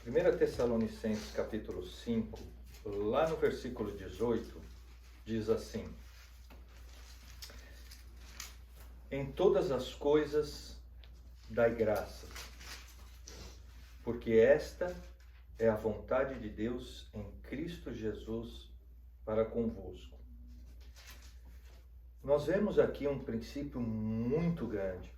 1 Tessalonicenses capítulo 5, lá no versículo 18, diz assim: em todas as coisas dai graças, porque esta é a vontade de Deus em Cristo Jesus para convosco. Nós vemos aqui um princípio muito grande.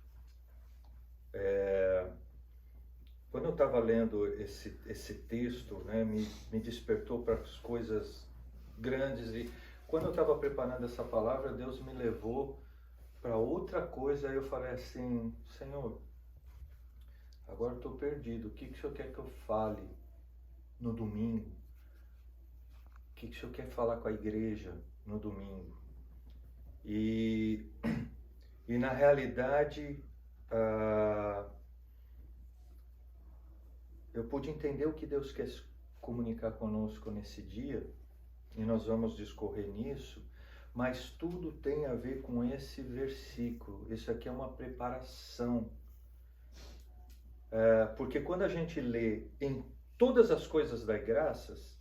Quando eu estava lendo esse texto, né, me despertou para as coisas grandes, e quando eu estava preparando essa palavra, Deus me levou para outra coisa. Aí eu falei assim: Senhor, agora eu estou perdido, o que o Senhor quer que eu fale no domingo? O que o Senhor quer falar com a igreja no domingo? E na realidade, eu pude entender o que Deus quer comunicar conosco nesse dia, e nós vamos discorrer nisso, mas tudo tem a ver com esse versículo. Isso aqui é uma preparação. Porque quando a gente lê em todas as coisas dai graças,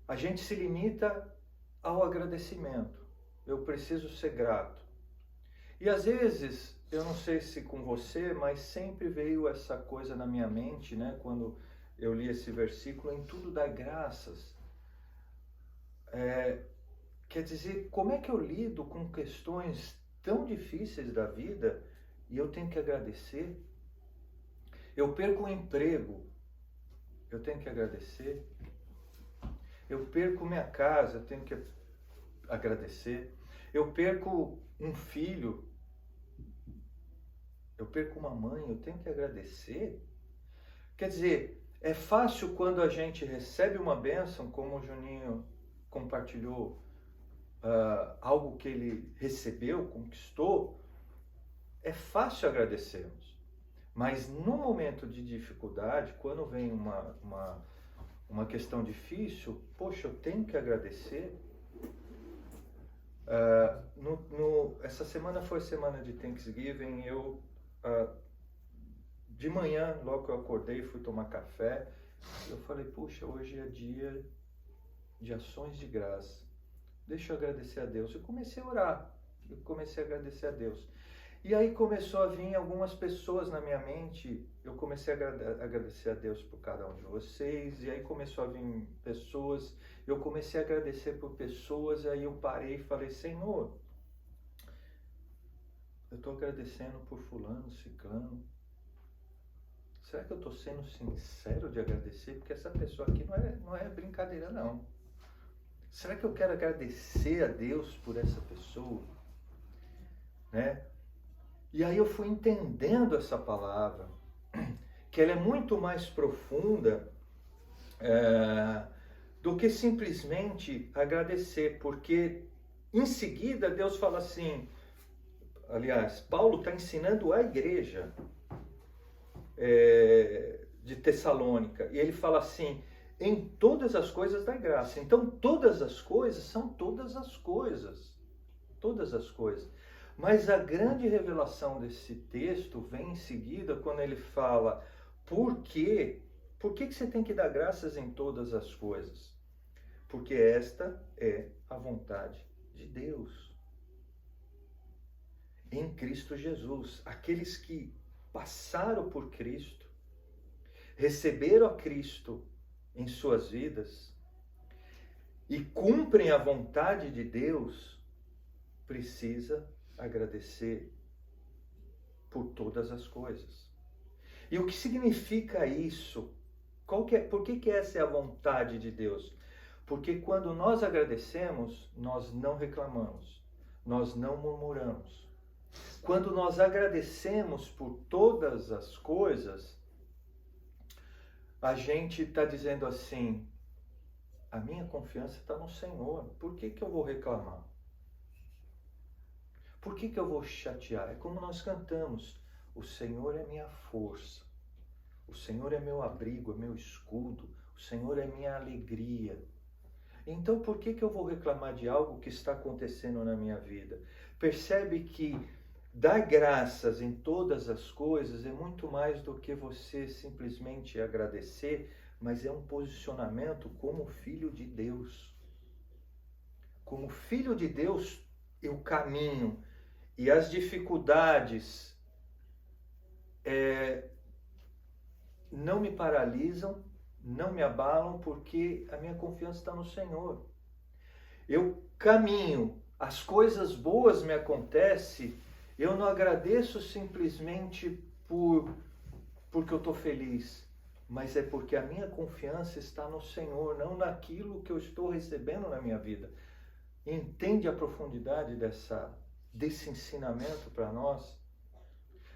a gente se limita ao agradecimento. Eu preciso ser grato. E às vezes, eu não sei se com você, mas sempre veio essa coisa na minha mente, né? Quando eu li esse versículo, em tudo dai graças. Quer dizer, como é que eu lido com questões tão difíceis da vida e eu tenho que agradecer? Eu perco o emprego, eu tenho que agradecer. Eu perco minha casa, eu tenho que agradecer. Eu perco um filho, eu perco uma mãe, eu tenho que agradecer. Quer dizer, é fácil quando a gente recebe uma bênção, como o Juninho compartilhou, algo que ele recebeu, conquistou, é fácil agradecermos. Mas no momento de dificuldade, quando vem uma questão difícil, poxa, eu tenho que agradecer. Essa semana foi semana de Thanksgiving. Eu de manhã, logo que eu acordei, fui tomar café, eu falei: puxa, hoje é dia de ações de graça, deixa eu agradecer a Deus. Eu comecei a orar, eu comecei a agradecer a Deus. E aí começou a vir algumas pessoas na minha mente. Eu comecei a agradecer a Deus por cada um de vocês, e aí começou a vir pessoas, eu comecei a agradecer por pessoas, aí eu parei e falei: Senhor, eu estou agradecendo por fulano, ciclano. Será que eu estou sendo sincero de agradecer? Porque essa pessoa aqui não é brincadeira, não. Será que eu quero agradecer a Deus por essa pessoa? Né? E aí eu fui entendendo essa palavra, que ela é muito mais profunda do que simplesmente agradecer, porque em seguida Deus fala assim, aliás, Paulo está ensinando a igreja de Tessalônica, e ele fala assim: em todas as coisas dai graça. Então todas as coisas são todas as coisas, todas as coisas. Mas a grande revelação desse texto vem em seguida, quando ele fala: por quê? Por que você tem que dar graças em todas as coisas? Porque esta é a vontade de Deus em Cristo Jesus. Aqueles que passaram por Cristo, receberam a Cristo em suas vidas e cumprem a vontade de Deus, precisa agradecer por todas as coisas. E o que significa isso? Por que essa é a vontade de Deus? Porque quando nós agradecemos, nós não reclamamos, nós não murmuramos. Quando nós agradecemos por todas as coisas, a gente está dizendo assim: a minha confiança está no Senhor, por que eu vou reclamar? Por que eu vou chatear? É como nós cantamos: o Senhor é minha força, o Senhor é meu abrigo, é meu escudo, o Senhor é minha alegria. Então por que eu vou reclamar de algo que está acontecendo na minha vida? Percebe que dar graças em todas as coisas é muito mais do que você simplesmente agradecer, mas é um posicionamento como filho de Deus. Como filho de Deus, eu caminho e as dificuldades não me paralisam, não me abalam, porque a minha confiança está no Senhor. Eu caminho, as coisas boas me acontecem, eu não agradeço simplesmente porque eu estou feliz, mas é porque a minha confiança está no Senhor, não naquilo que eu estou recebendo na minha vida. Entende a profundidade desse ensinamento para nós?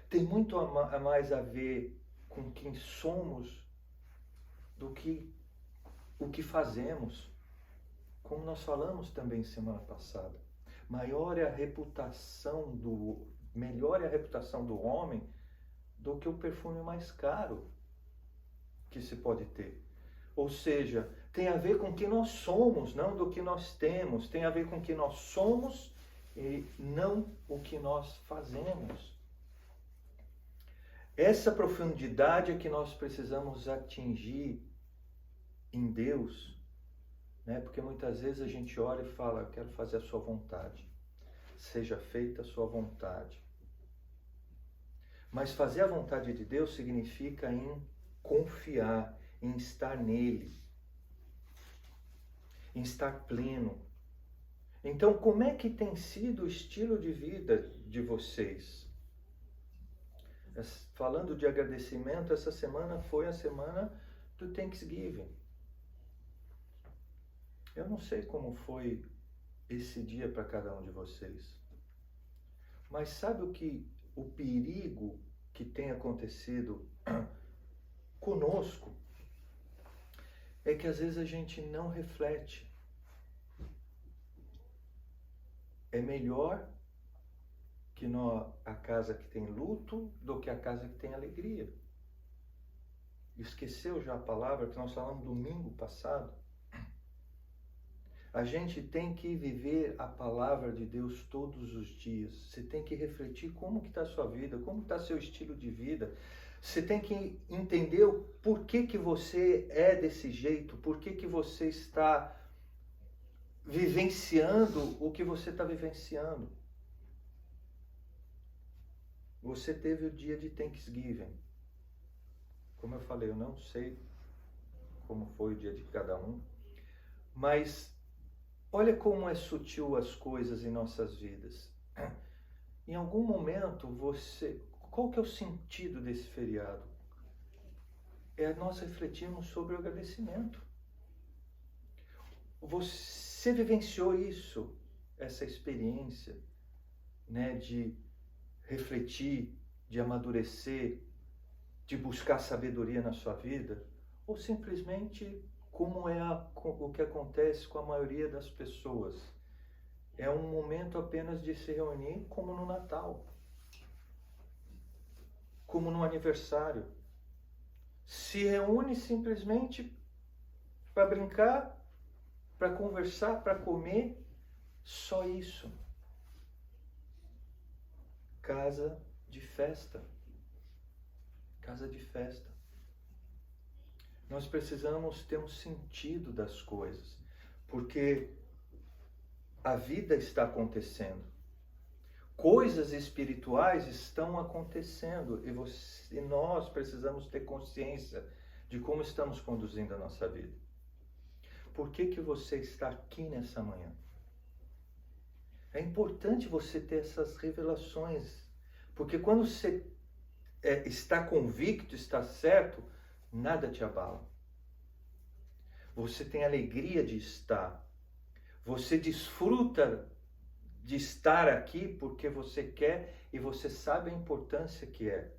Tem muito a mais a ver com quem somos do que o que fazemos. Como nós falamos também semana passada, melhor é a reputação do homem do que o perfume mais caro que se pode ter. Ou seja, tem a ver com o que nós somos, não do que nós temos. Tem a ver com o que nós somos e não o que nós fazemos. Essa profundidade é que nós precisamos atingir em Deus, né? Porque muitas vezes a gente ora e fala, eu quero fazer a sua vontade. Seja feita a sua vontade. Mas fazer a vontade de Deus significa em confiar, em estar nele, em estar pleno. Então, como é que tem sido o estilo de vida de vocês? Falando de agradecimento, essa semana foi a semana do Thanksgiving. Eu não sei como foi esse dia para cada um de vocês. Mas sabe o perigo que tem acontecido conosco? É que às vezes a gente não reflete. É melhor que a casa que tem luto do que a casa que tem alegria. Esqueceu já a palavra que nós falamos domingo passado? A gente tem que viver a palavra de Deus todos os dias. Você tem que refletir como que está a sua vida, como está seu estilo de vida. Você tem que entender o porquê que você é desse jeito, porquê que você está vivenciando o que você está vivenciando. Você teve o dia de Thanksgiving. Como eu falei, eu não sei como foi o dia de cada um, mas olha como é sutil as coisas em nossas vidas. Em algum momento qual que é o sentido desse feriado? É nós refletirmos sobre o agradecimento. Você vivenciou isso, essa experiência, né, de refletir, de amadurecer, de buscar sabedoria na sua vida? Ou simplesmente como o que acontece com a maioria das pessoas? É um momento apenas de se reunir, como no Natal, como no aniversário. Se reúne simplesmente para brincar, para conversar, para comer, só isso. Casa de festa. Casa de festa. Nós precisamos ter um sentido das coisas, porque a vida está acontecendo. Coisas espirituais estão acontecendo e nós precisamos ter consciência de como estamos conduzindo a nossa vida. Por que você está aqui nessa manhã? É importante você ter essas revelações, porque quando você está convicto, está certo, nada te abala. Você tem alegria de estar. Você desfruta de estar aqui porque você quer e você sabe a importância que é.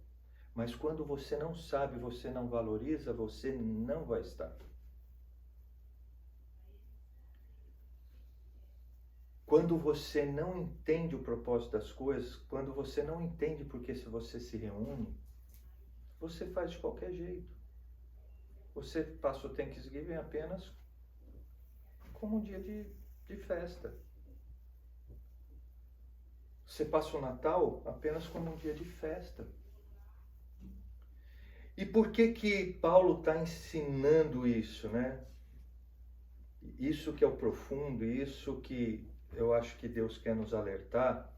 Mas quando você não sabe, você não valoriza, você não vai estar. Quando você não entende o propósito das coisas, quando você não entende porque se você se reúne, você faz de qualquer jeito. Você passa o Thanksgiving apenas como um dia de festa. Você passa o Natal apenas como um dia de festa. E por que Paulo está ensinando isso, né? Isso que é o profundo, isso que eu acho que Deus quer nos alertar,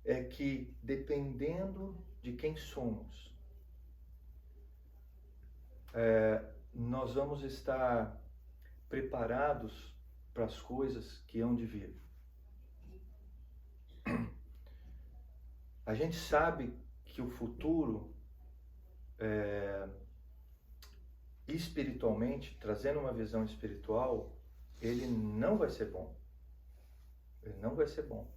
é que dependendo de quem somos, nós vamos estar preparados para as coisas que hão de vir. A gente sabe que o futuro, espiritualmente, trazendo uma visão espiritual, ele não vai ser bom. Ele não vai ser bom.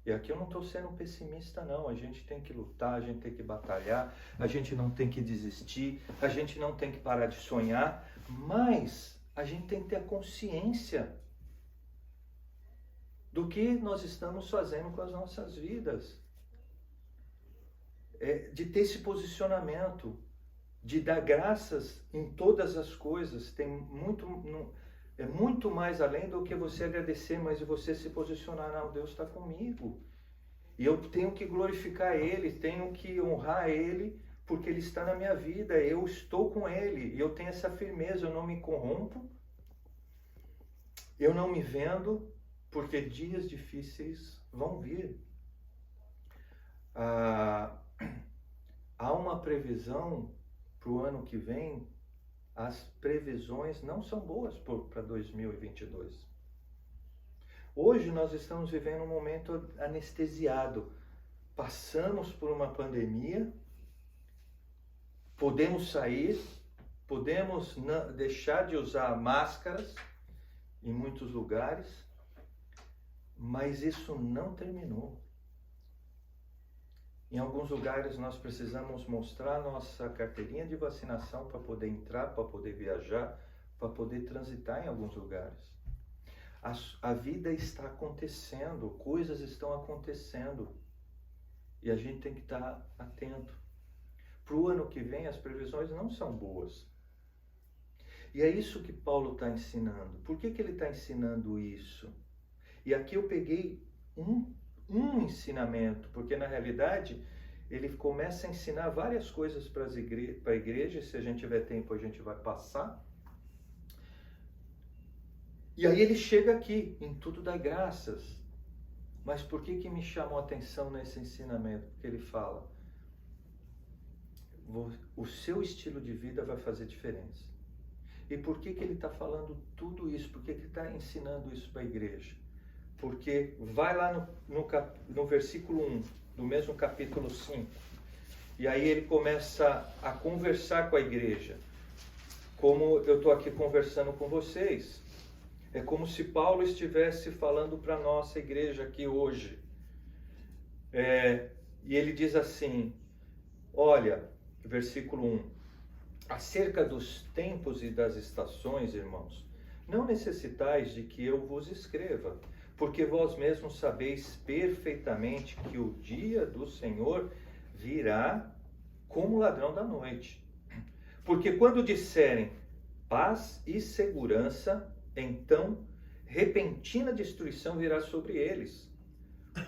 E aqui eu não estou sendo pessimista, não. A gente tem que lutar, a gente tem que batalhar, a gente não tem que desistir, a gente não tem que parar de sonhar, mas a gente tem que ter a consciência do que nós estamos fazendo com as nossas vidas. De ter esse posicionamento, de dar graças em todas as coisas. Tem muito mais além do que você agradecer, mas você se posicionar, não, Deus está comigo. E eu tenho que glorificar Ele, tenho que honrar Ele, porque Ele está na minha vida, eu estou com Ele, e eu tenho essa firmeza, eu não me corrompo, eu não me vendo, porque dias difíceis vão vir. Há uma previsão para o ano que vem. As previsões não são boas para 2022. Hoje nós estamos vivendo um momento anestesiado. Passamos por uma pandemia, podemos sair, podemos deixar de usar máscaras em muitos lugares, mas isso não terminou. Em alguns lugares nós precisamos mostrar nossa carteirinha de vacinação para poder entrar, para poder viajar, para poder transitar em alguns lugares. A vida está acontecendo, coisas estão acontecendo e a gente tem que estar atento. Para o ano que vem as previsões não são boas. E é isso que Paulo está ensinando. Por que ele está ensinando isso? E aqui eu peguei um ensinamento, porque na realidade ele começa a ensinar várias coisas para a igreja, se a gente tiver tempo a gente vai passar. E aí ele chega aqui, em tudo dá graças. Mas por que me chamou a atenção nesse ensinamento? Porque ele fala, o seu estilo de vida vai fazer diferença. E por que ele está falando tudo isso? Por que ele está ensinando isso para a igreja? Porque vai lá no versículo 1, do mesmo capítulo 5, e aí ele começa a conversar com a igreja, como eu estou aqui conversando com vocês. É como se Paulo estivesse falando para a nossa igreja aqui hoje. E ele diz assim, olha, versículo 1, acerca dos tempos e das estações, irmãos, não necessitais de que eu vos escreva, porque vós mesmos sabeis perfeitamente que o dia do Senhor virá como ladrão da noite. Porque quando disserem paz e segurança, então repentina destruição virá sobre eles,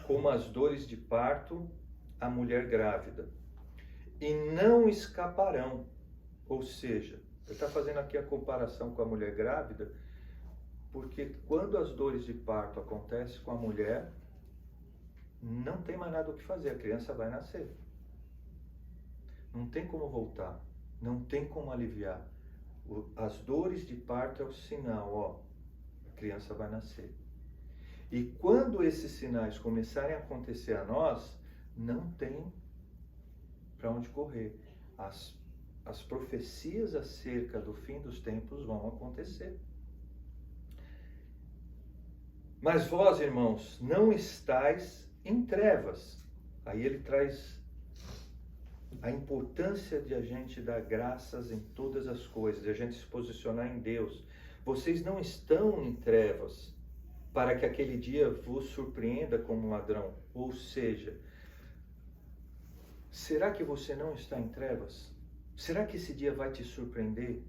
como as dores de parto à mulher grávida, e não escaparão. Ou seja, ele está fazendo aqui a comparação com a mulher grávida, porque quando as dores de parto acontecem com a mulher, não tem mais nada o que fazer, a criança vai nascer. Não tem como voltar, não tem como aliviar. As dores de parto é o sinal, a criança vai nascer. E quando esses sinais começarem a acontecer a nós, não tem para onde correr. As profecias acerca do fim dos tempos vão acontecer. Mas vós, irmãos, não estáis em trevas. Aí ele traz a importância de a gente dar graças em todas as coisas, de a gente se posicionar em Deus. Vocês não estão em trevas, para que aquele dia vos surpreenda como ladrão. Ou seja, será que você não está em trevas? Será que esse dia vai te surpreender?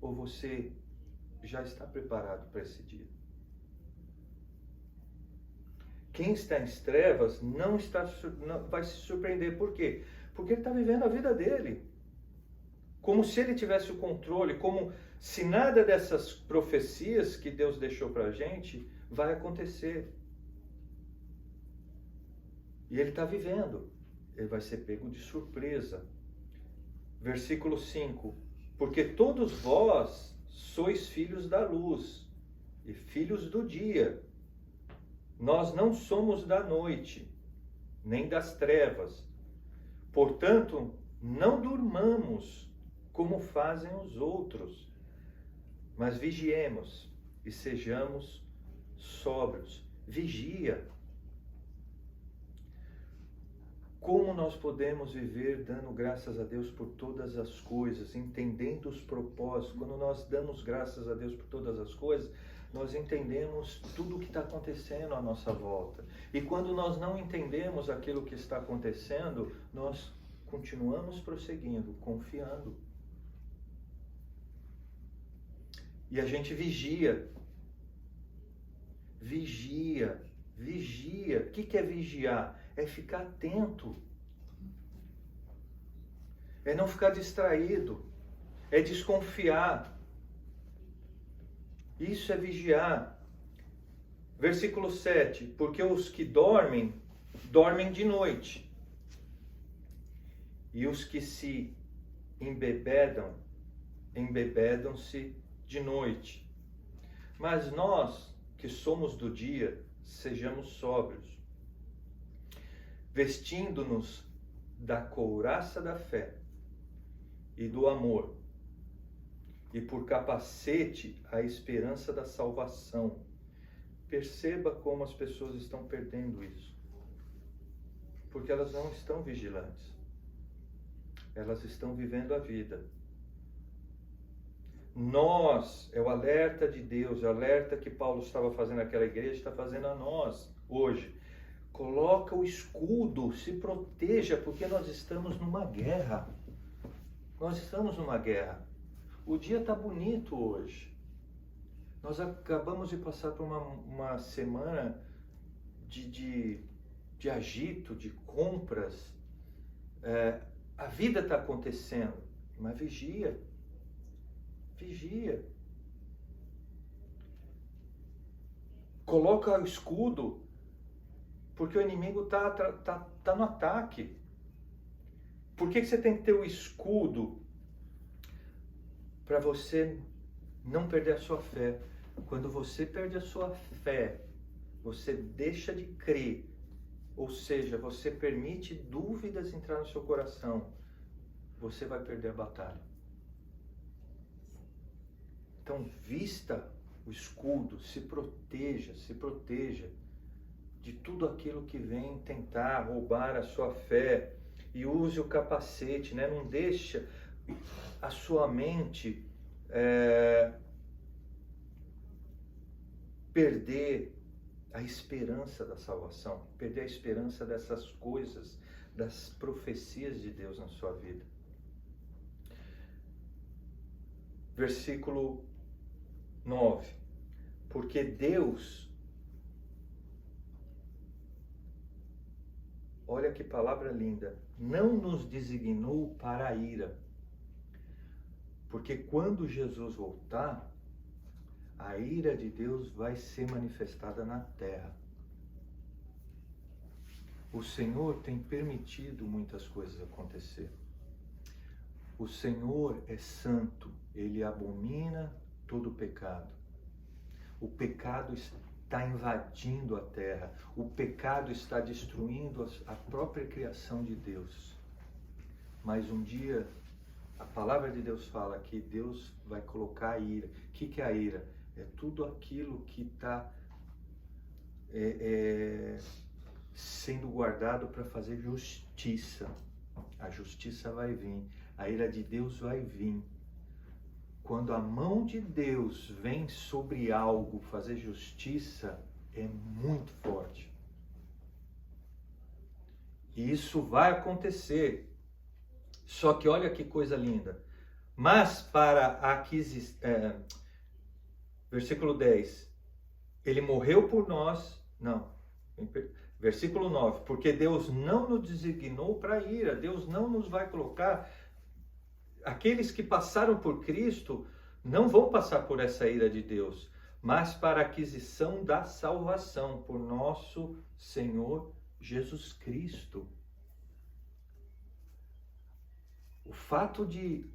Ou você já está preparado para esse dia? quem está em trevas não vai se surpreender. Por quê? Porque ele está vivendo a vida dele. Como se ele tivesse o controle, como se nada dessas profecias que Deus deixou para a gente vai acontecer. E ele está vivendo. Ele vai ser pego de surpresa. Versículo 5. Porque todos vós sois filhos da luz e filhos do dia. Nós não somos da noite, nem das trevas. Portanto, não durmamos como fazem os outros, mas vigiemos e sejamos sóbrios. Vigia. Como nós podemos viver dando graças a Deus por todas as coisas, entendendo os propósitos? Quando nós damos graças a Deus por todas as coisas, nós entendemos tudo o que está acontecendo à nossa volta. E quando nós não entendemos aquilo que está acontecendo, nós continuamos prosseguindo, confiando. E a gente vigia. Vigia. Vigia. O que é vigiar? É ficar atento. É não ficar distraído. É desconfiar. Isso é vigiar. Versículo 7. Porque os que dormem, dormem de noite. E os que se embebedam, embebedam-se de noite. Mas nós, que somos do dia, sejamos sóbrios, vestindo-nos da couraça da fé e do amor, e por capacete a esperança da salvação. Perceba como as pessoas estão perdendo isso, porque elas não estão vigilantes, elas estão vivendo a vida. Nós, é o alerta de Deus, é o alerta que Paulo estava fazendo naquela igreja, está fazendo a nós hoje. Coloca o escudo, se proteja, porque nós estamos numa guerra. Nós estamos numa guerra. O dia está bonito hoje. Nós acabamos de passar por uma semana de agito, de compras. A vida está acontecendo, mas vigia. Vigia. Coloca o escudo, porque o inimigo tá no ataque. Por que você tem que ter o escudo? Para você não perder a sua fé. Quando você perde a sua fé, você deixa de crer. Ou seja, você permite dúvidas entrar no seu coração. Você vai perder a batalha. Então, vista o escudo, se proteja de tudo aquilo que vem tentar roubar a sua fé. E use o capacete, né? Não deixa a sua mente perder a esperança da salvação, perder a esperança dessas coisas, das profecias de Deus na sua vida. Versículo 9. Porque Deus, olha que palavra linda, não nos designou para a ira. Porque quando Jesus voltar, a ira de Deus vai ser manifestada na terra. O Senhor tem permitido muitas coisas acontecer. O Senhor é santo, Ele abomina todo o pecado. O pecado está invadindo a terra. O pecado está destruindo a própria criação de Deus. Mas um dia, a palavra de Deus fala que Deus vai colocar a ira. O que é a ira? É tudo aquilo que está sendo guardado para fazer justiça. A justiça vai vir. A ira de Deus vai vir. Quando a mão de Deus vem sobre algo fazer justiça, é muito forte. E isso vai acontecer. Só que olha que coisa linda. Mas para a aquisição... versículo 10. Ele morreu por nós... Não, Versículo 9, porque Deus não nos designou para a ira, Deus não nos vai colocar, aqueles que passaram por Cristo não vão passar por essa ira de Deus, mas para a aquisição da salvação por nosso Senhor Jesus Cristo. O fato de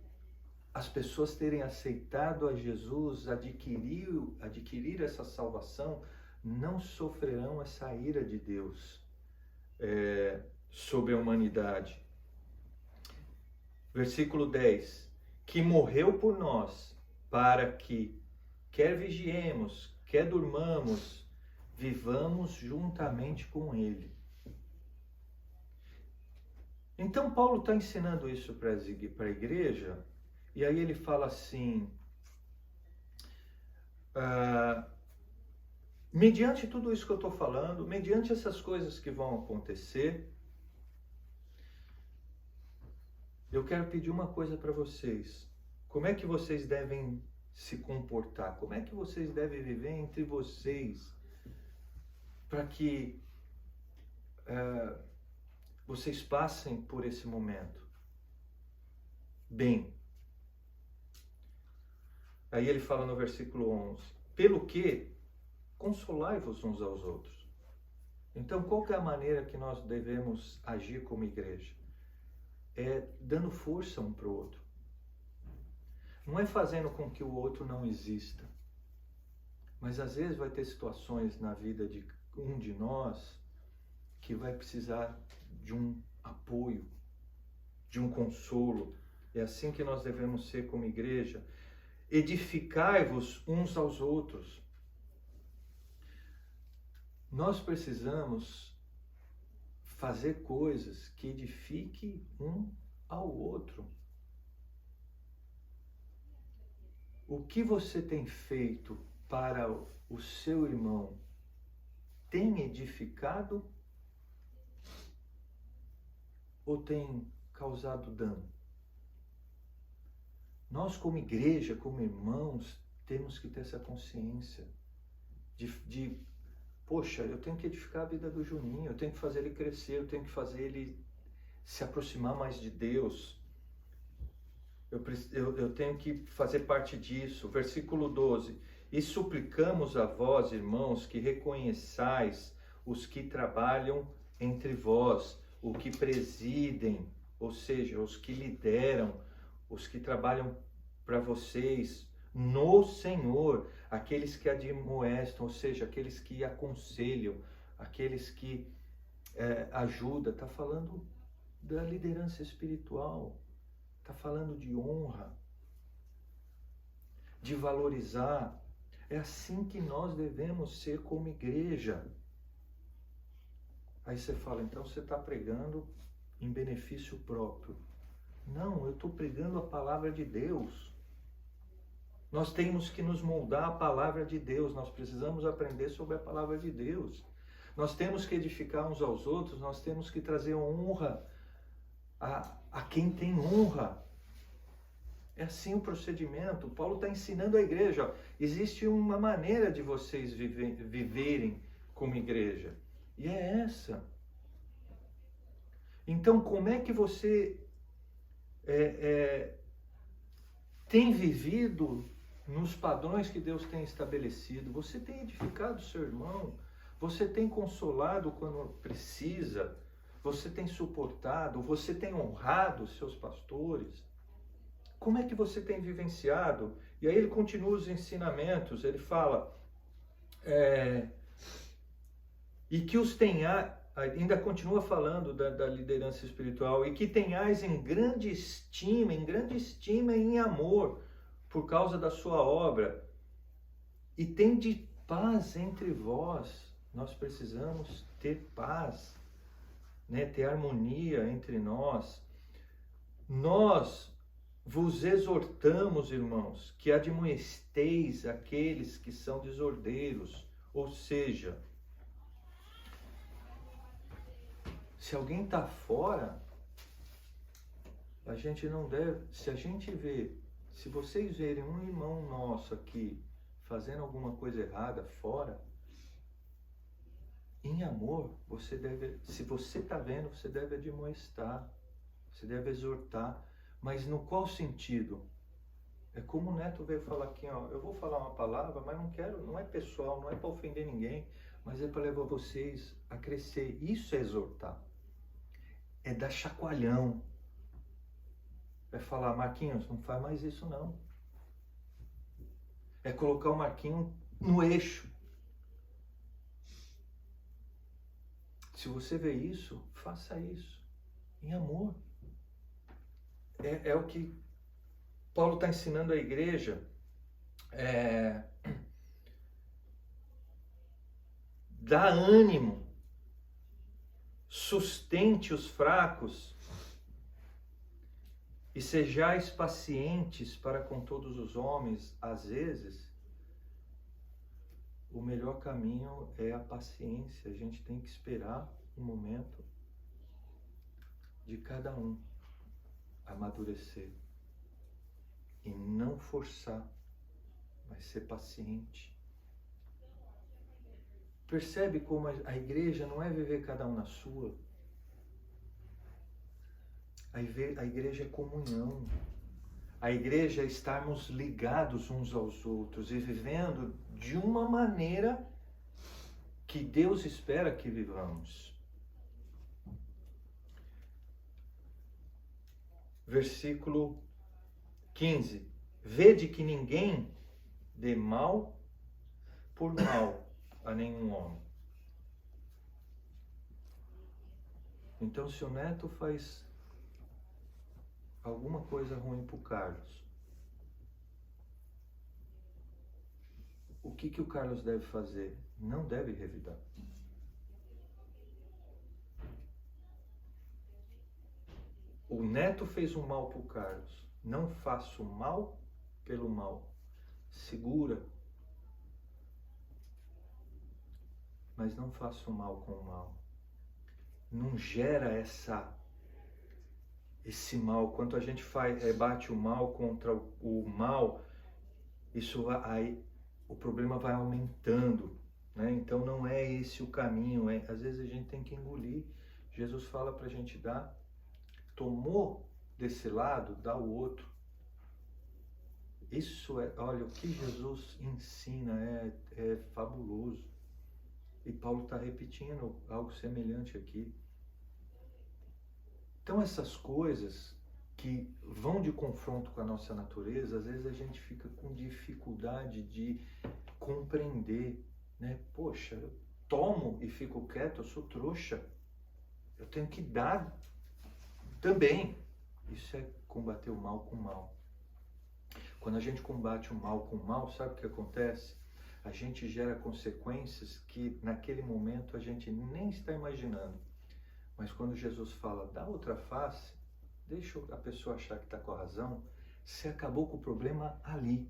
as pessoas terem aceitado a Jesus, adquirir essa salvação, não sofrerão essa ira de Deus sobre a humanidade. Versículo 10, que morreu por nós, para que, quer vigiemos, quer durmamos, vivamos juntamente com Ele. Então Paulo está ensinando isso para a igreja, e aí ele fala assim, mediante tudo isso que eu estou falando, mediante essas coisas que vão acontecer, eu quero pedir uma coisa para vocês. Como é que vocês devem se comportar? Como é que vocês devem viver entre vocês para que vocês passem por esse momento bem? Aí ele fala no versículo 11, pelo que consolai-vos uns aos outros. Então, qual que é a maneira que nós devemos agir como igreja? É dando força um para o outro. Não é fazendo com que o outro não exista. Mas às vezes vai ter situações na vida de um de nós que vai precisar de um apoio, de um consolo. É assim que nós devemos ser como igreja. Edificai-vos uns aos outros. Nós precisamos fazer coisas que edifiquem um ao outro. O que você tem feito para o seu irmão tem edificado ou tem causado dano? Nós, como igreja, como irmãos, temos que ter essa consciência de poxa, eu tenho que edificar a vida do Juninho, eu tenho que fazer ele crescer, eu tenho que fazer ele se aproximar mais de Deus. Eu tenho que fazer parte disso. Versículo 12. E suplicamos a vós, irmãos, que reconheçais os que trabalham entre vós, o que presidem, ou seja, os que lideram, os que trabalham para vocês no Senhor, aqueles que admoestam, ou seja, aqueles que aconselham, aqueles que ajudam. Está falando da liderança espiritual, está falando de honra, de valorizar. É assim que nós devemos ser como igreja. Aí você fala, então você está pregando em benefício próprio. Não, eu estou pregando a palavra de Deus. Nós temos que nos moldar à palavra de Deus, nós precisamos aprender sobre a palavra de Deus. Nós temos que edificar uns aos outros, nós temos que trazer honra a quem tem honra. É assim o procedimento. Paulo está ensinando a igreja. Ó, existe uma maneira de vocês viverem como igreja. E é essa. Então, como é que você tem vivido nos padrões que Deus tem estabelecido? Você tem edificado seu irmão? Você tem consolado quando precisa? Você tem suportado? Você tem honrado os seus pastores? Como é que você tem vivenciado? E aí ele continua os ensinamentos, ele fala, e que os tenha, ainda continua falando da liderança espiritual, e que tenhais em grande estima e em amor, por causa da sua obra, e tende paz entre vós. Nós precisamos ter paz, né? Ter harmonia entre nós. Nós vos exortamos, irmãos, que admoesteis aqueles que são desordeiros, ou seja, se alguém está fora, a gente não deve, se vocês verem um irmão nosso aqui fazendo alguma coisa errada fora, em amor, você deve, se você está vendo, você deve admoestar, você deve exortar, mas no qual sentido? É como o Neto veio falar aqui, ó, eu vou falar uma palavra, mas não quero, não é pessoal, não é para ofender ninguém, mas é para levar vocês a crescer. Isso é exortar. É dar chacoalhão. É falar, Marquinhos, não faz mais isso não. É colocar o Marquinhos no eixo. Se você vê isso, faça isso. Em amor. É o que Paulo está ensinando à igreja. Dá ânimo. Sustente os fracos. E sejais pacientes para com todos os homens. Às vezes, o melhor caminho é a paciência. A gente tem que esperar um momento de cada um amadurecer. E não forçar, mas ser paciente. Percebe como a igreja não é viver cada um na sua. A igreja é comunhão. A igreja é estarmos ligados uns aos outros e vivendo de uma maneira que Deus espera que vivamos. Versículo 15. Vede que ninguém dê mal por mal a nenhum homem. Então, se o Neto faz alguma coisa ruim para o Carlos, o que o Carlos deve fazer? Não deve revidar. O Neto fez um mal para o Carlos. Não faça o mal pelo mal. Segura. Mas não faça o mal com o mal. Não gera esse mal. Quando a gente bate o mal contra o mal, aí o problema vai aumentando, né? Então não é esse o caminho. Às vezes a gente tem que engolir. Jesus fala para a gente dar. Tomou desse lado, dá o outro. Isso olha, o que Jesus ensina é fabuloso. E Paulo está repetindo algo semelhante aqui. Então essas coisas que vão de confronto com a nossa natureza, às vezes a gente fica com dificuldade de compreender, né? Poxa, eu tomo e fico quieto, eu sou trouxa. Eu tenho que dar também. Isso é combater o mal com o mal. Quando a gente combate o mal com o mal, sabe o que acontece? A gente gera consequências que naquele momento a gente nem está imaginando. Mas quando Jesus fala, dá outra face, deixa a pessoa achar que está com a razão, você acabou com o problema ali.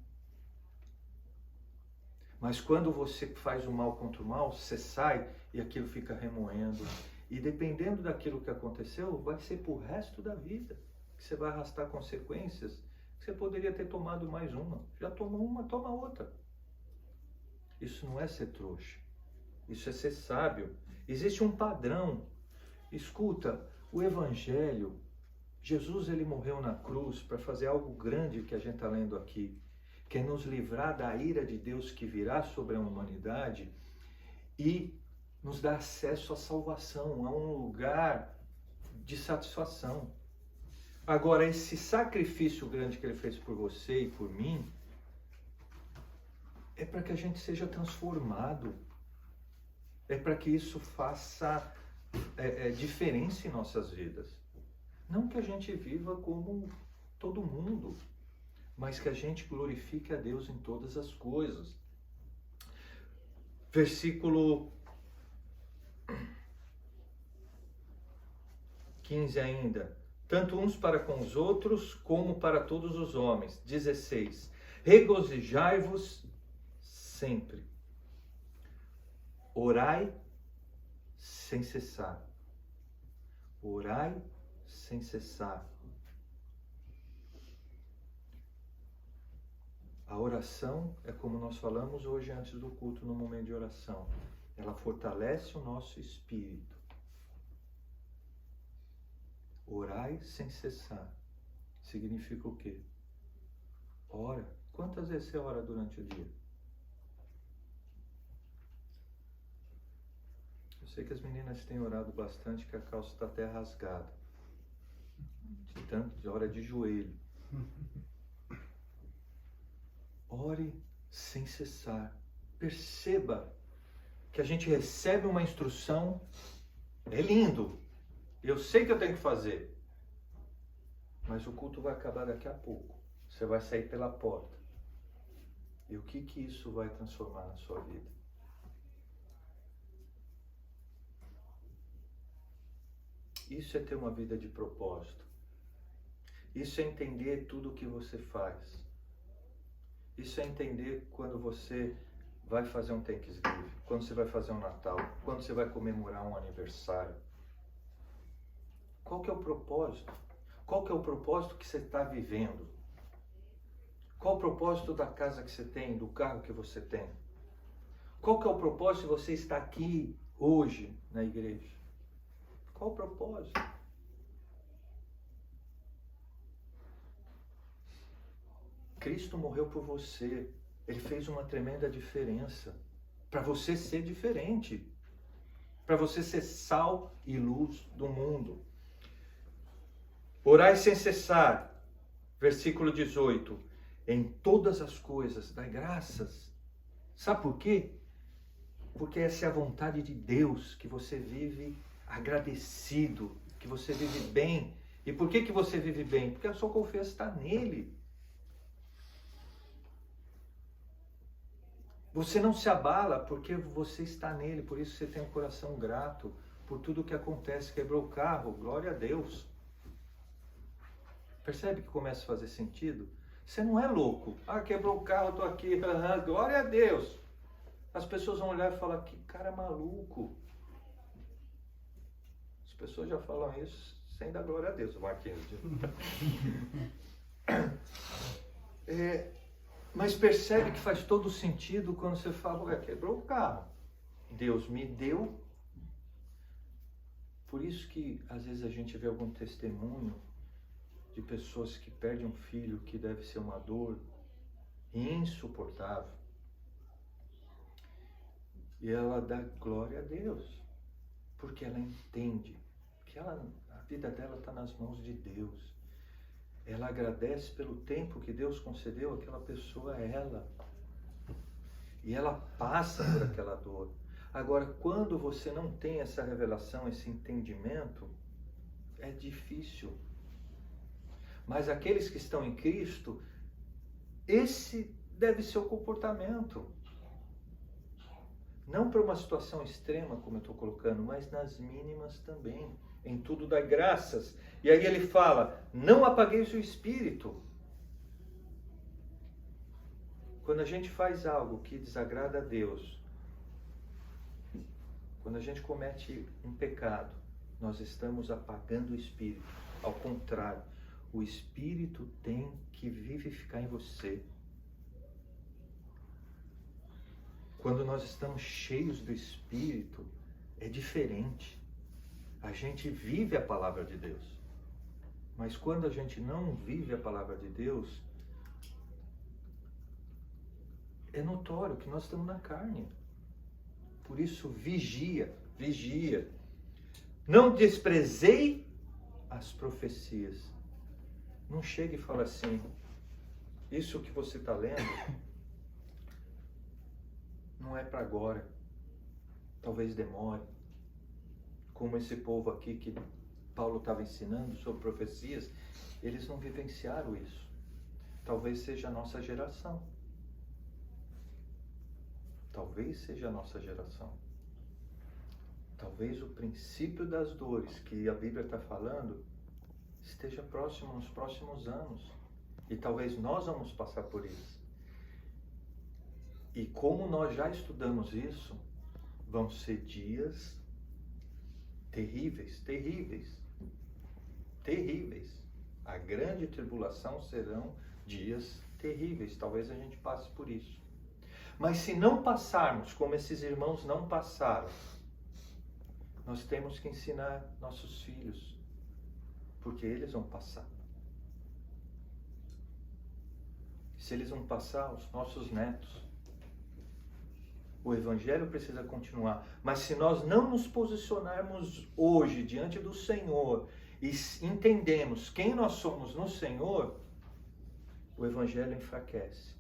Mas quando você faz o mal contra o mal, você sai e aquilo fica remoendo. E dependendo daquilo que aconteceu, vai ser pro resto da vida. Que você vai arrastar consequências que você poderia ter tomado mais uma. Já tomou uma, toma outra. Isso não é ser trouxa. Isso é ser sábio. Existe um padrão. Escuta, o Evangelho, Jesus ele morreu na cruz para fazer algo grande que a gente está lendo aqui, que é nos livrar da ira de Deus que virá sobre a humanidade e nos dar acesso à salvação, a um lugar de satisfação. Agora, esse sacrifício grande que ele fez por você e por mim, é para que a gente seja transformado. É para que isso faça diferença em nossas vidas. Não que a gente viva como todo mundo, mas que a gente glorifique a Deus em todas as coisas. Versículo 15 ainda. Tanto uns para com os outros, como para todos os homens. 16. Regozijai-vos sempre. Orai sem cessar. Orai sem cessar. A oração é como nós falamos hoje antes do culto, no momento de oração. ela fortalece o nosso espírito. Orai sem cessar. Significa o quê? Ora. Quantas vezes você ora durante o dia? Eu sei que as meninas têm orado bastante, que a calça está até rasgada. De tanto de hora de joelho. Ore sem cessar. Perceba que a gente recebe uma instrução. É lindo. Eu sei que eu tenho que fazer. Mas o culto vai acabar daqui a pouco. Você vai sair pela porta. E o que isso vai transformar na sua vida? Isso é ter uma vida de propósito. Isso é entender tudo o que você faz. Isso é entender quando você vai fazer um Thanksgiving, quando você vai fazer um Natal, quando você vai comemorar um aniversário. Qual que é o propósito? Qual que é o propósito que você está vivendo? Qual o propósito da casa que você tem, do carro que você tem? Qual que é o propósito de você estar aqui hoje na igreja? Qual o propósito? Cristo morreu por você. Ele fez uma tremenda diferença. Para você ser diferente. Para você ser sal e luz do mundo. Orai sem cessar. Versículo 18. Em todas as coisas, dai graças. Sabe por quê? Porque essa é a vontade de Deus, que você vive agradecido, que você vive bem. E por que você vive bem? Porque a sua confiança está nele. Você não se abala porque você está nele, por isso você tem um coração grato por tudo que acontece. Quebrou o carro, glória a Deus. Percebe que começa a fazer sentido? Você não é louco. Ah, quebrou o carro, eu tô aqui, glória a Deus. As pessoas vão olhar e falar, que cara maluco. As pessoas já falam isso sem dar glória a Deus, Marquinhos. Mas percebe que faz todo sentido quando você fala, quebrou o carro. Deus me deu. Por isso que às vezes a gente vê algum testemunho de pessoas que perdem um filho, que deve ser uma dor insuportável. E ela dá glória a Deus, porque ela entende que a vida dela está nas mãos de Deus. Ela agradece pelo tempo que Deus concedeu àquela pessoa a ela. E ela passa por aquela dor. Agora, quando você não tem essa revelação, esse entendimento, é difícil. Mas aqueles que estão em Cristo, esse deve ser o comportamento. Não para uma situação extrema, como eu estou colocando, mas nas mínimas também. Em tudo dai graças. E aí ele fala, não apagueis o espírito. Quando a gente faz algo que desagrada a Deus, quando a gente comete um pecado, nós estamos apagando o espírito. Ao contrário, o espírito tem que vivificar em você. Quando nós estamos cheios do espírito, é diferente. A gente vive a palavra de Deus. Mas quando a gente não vive a palavra de Deus, é notório que nós estamos na carne. Por isso, vigia. Não desprezei as profecias. Não chegue e fale assim, isso que você está lendo não é para agora. Talvez demore. Como esse povo aqui que Paulo estava ensinando sobre profecias, eles não vivenciaram isso. Talvez seja a nossa geração. Talvez seja a nossa geração. Talvez o princípio das dores que a Bíblia está falando esteja próximo nos próximos anos. E talvez nós vamos passar por isso. E como nós já estudamos isso, vão ser dias terríveis. A grande tribulação serão dias terríveis. Talvez a gente passe por isso. Mas se não passarmos como esses irmãos não passaram, nós temos que ensinar nossos filhos, porque eles vão passar. Se eles vão passar, os nossos netos. O Evangelho precisa continuar. Mas se nós não nos posicionarmos hoje diante do Senhor e entendemos quem nós somos no Senhor, o Evangelho enfraquece.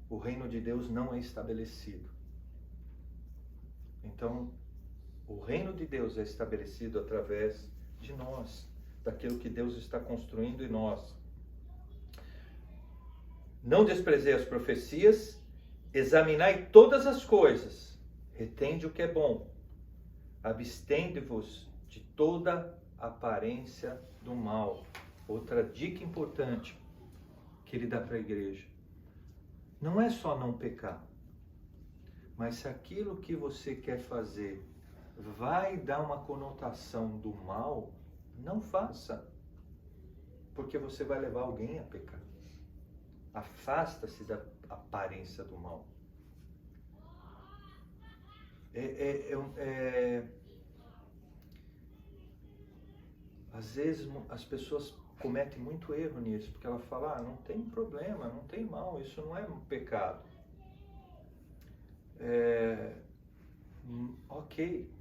O reino de Deus não é estabelecido. Então, o reino de Deus é estabelecido através de nós, daquilo que Deus está construindo em nós. Não desprezei as profecias, examinai todas as coisas, retende o que é bom, abstende-vos de toda aparência do mal. Outra dica importante que ele dá para a igreja. Não é só não pecar, mas se aquilo que você quer fazer vai dar uma conotação do mal, não faça, porque você vai levar alguém a pecar. Afasta-se da aparência do mal. Às vezes as pessoas cometem muito erro nisso, porque ela fala, não tem problema, não tem mal, isso não é um pecado. Ok.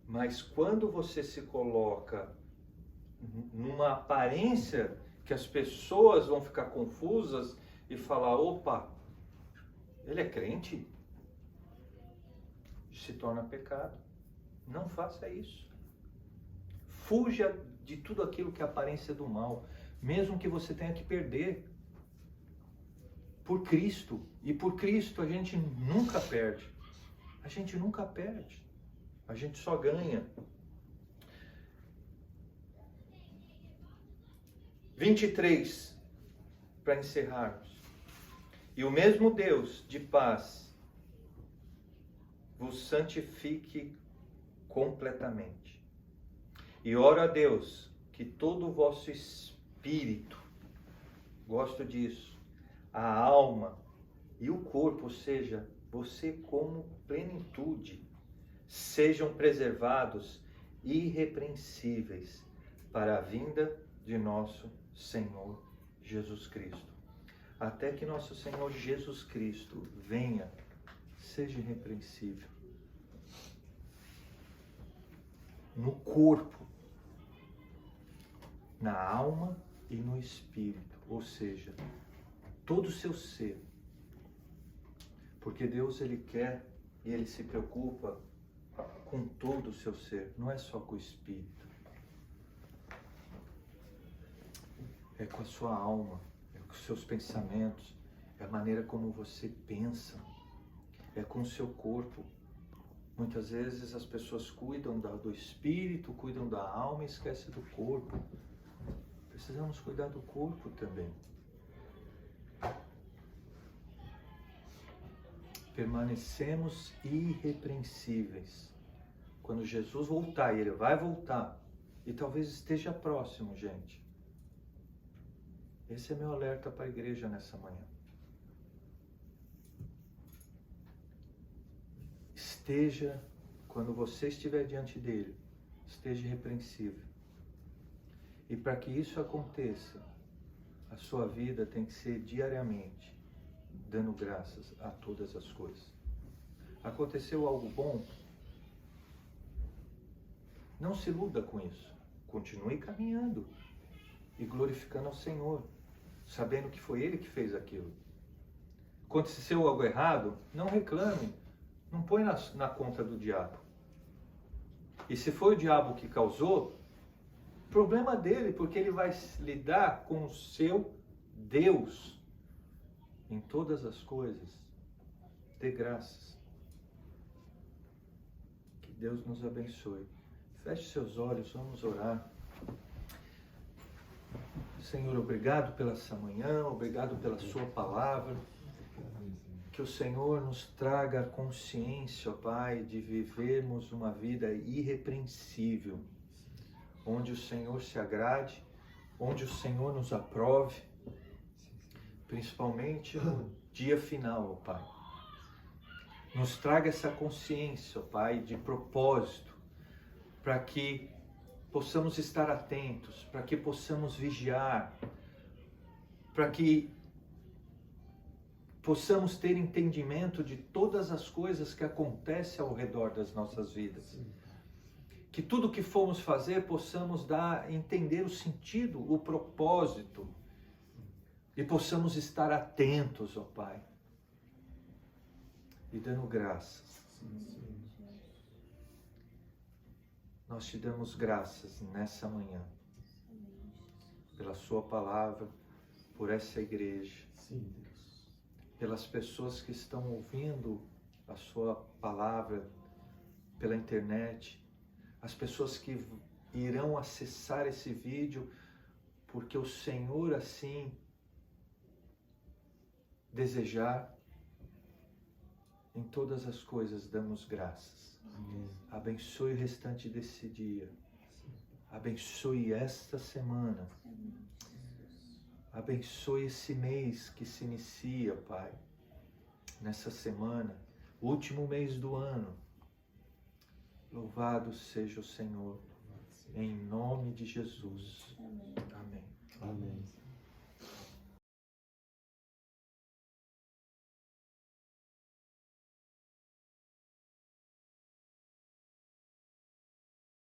Mas quando você se coloca numa aparência que as pessoas vão ficar confusas e falar, opa, ele é crente? Se torna pecado. Não faça isso. Fuja de tudo aquilo que é aparência do mal, mesmo que você tenha que perder. Por Cristo. E por Cristo a gente nunca perde. A gente nunca perde. A gente só ganha. 23, para encerrarmos. E o mesmo Deus de paz vos santifique completamente. E oro a Deus que todo o vosso espírito, gosto disso, a alma e o corpo, ou seja, você como plenitude, sejam preservados irrepreensíveis para a vinda de nosso Senhor Jesus Cristo. Até que nosso Senhor Jesus Cristo venha, seja irrepreensível. No corpo, na alma e no espírito, ou seja, todo o seu ser. Porque Deus, Ele quer e Ele se preocupa com todo o seu ser, não é só com o espírito. É com a sua alma, é com os seus pensamentos, é a maneira como você pensa, é com o seu corpo. Muitas vezes as pessoas cuidam do espírito, cuidam da alma e esquecem do corpo. Precisamos cuidar do corpo também. Permanecemos irrepreensíveis. Quando Jesus voltar, e Ele vai voltar, e talvez esteja próximo, gente. Esse é meu alerta para a igreja nessa manhã. Esteja, quando você estiver diante dele, esteja irrepreensível. E para que isso aconteça, a sua vida tem que ser diariamente, dando graças a todas as coisas. Aconteceu algo bom? Não se iluda com isso. Continue caminhando e glorificando ao Senhor, sabendo que foi Ele que fez aquilo. Aconteceu algo errado? Não reclame. Não põe na conta do diabo. E se foi o diabo que causou, problema dele, porque ele vai lidar com o seu Deus em todas as coisas. Dê graças. Que Deus nos abençoe. Feche seus olhos, vamos orar. Senhor, obrigado pela essa manhã, obrigado pela sua palavra. Que o Senhor nos traga a consciência, ó Pai, de vivermos uma vida irrepreensível, onde o Senhor se agrade, onde o Senhor nos aprove. principalmente no dia final, ó Pai. Nos traga essa consciência, ó Pai, de propósito, para que possamos estar atentos, para que possamos vigiar, para que possamos ter entendimento de todas as coisas que acontecem ao redor das nossas vidas. Que tudo que formos fazer possamos entender o sentido, o propósito, e possamos estar atentos, ó Pai, e dando graças. Nós te damos graças nessa manhã, pela sua palavra, por essa igreja, pelas pessoas que estão ouvindo a sua palavra pela internet, as pessoas que irão acessar esse vídeo, porque o Senhor assim desejar. Em todas as coisas damos graças. Amém. Abençoe o restante desse dia. Abençoe esta semana. Abençoe esse mês que se inicia, Pai. Nessa semana, último mês do ano. Louvado seja o Senhor. Em nome de Jesus. Amém. Amém.